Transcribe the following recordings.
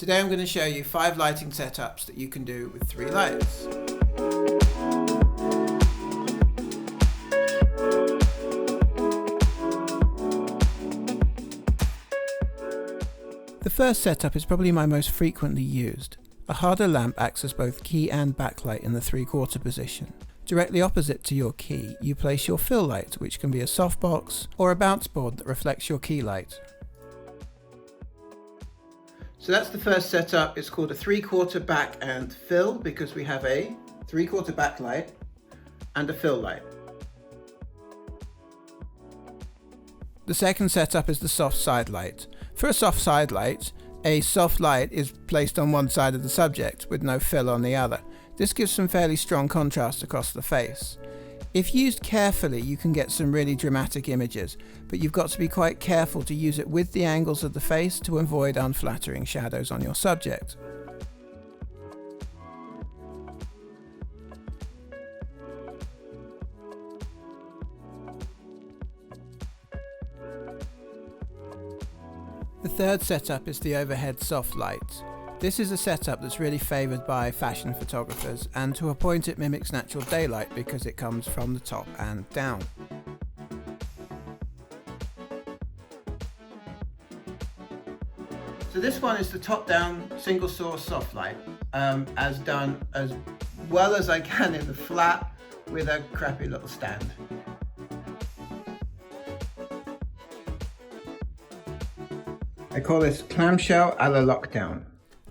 Today I'm going to show you 5 lighting setups that you can do with 3 lights. The first setup is probably my most frequently used. A harder lamp acts as both key and backlight in the 3/4 position. Directly opposite to your key, you place your fill light, which can be a softbox or a bounce board that reflects your key light. So that's the first setup. It's called a 3/4 back and fill because we have a 3/4 backlight and a fill light. The second setup is the soft side light. For a soft side light, a soft light is placed on one side of the subject with no fill on the other. This gives some fairly strong contrast across the face. If used carefully, you can get some really dramatic images, but you've got to be quite careful to use it with the angles of the face to avoid unflattering shadows on your subject. The third setup is the overhead soft light. This is a setup that's really favoured by fashion photographers, and to a point it mimics natural daylight because it comes from the top and down. So this one is the top-down single source soft light, as done as well as I can in the flat with a crappy little stand. I call this clamshell a la lockdown.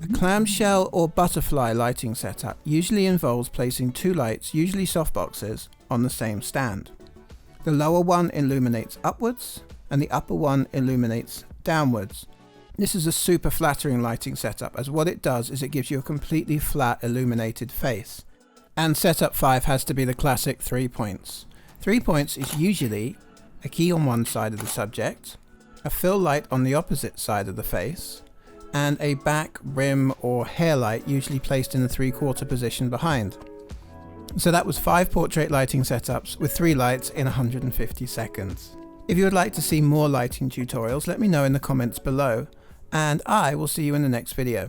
A clamshell or butterfly lighting setup usually involves placing 2 lights, usually softboxes, on the same stand. The lower one illuminates upwards and the upper one illuminates downwards. This is a super flattering lighting setup, as what it does is it gives you a completely flat illuminated face. And setup 5 has to be the classic 3 points. 3 points is usually a key on one side of the subject, a fill light on the opposite side of the face, and a back, rim or hair light usually placed in the 3/4 position behind. So that was 5 portrait lighting setups with 3 lights in 150 seconds. If you would like to see more lighting tutorials, let me know in the comments below, and I will see you in the next video.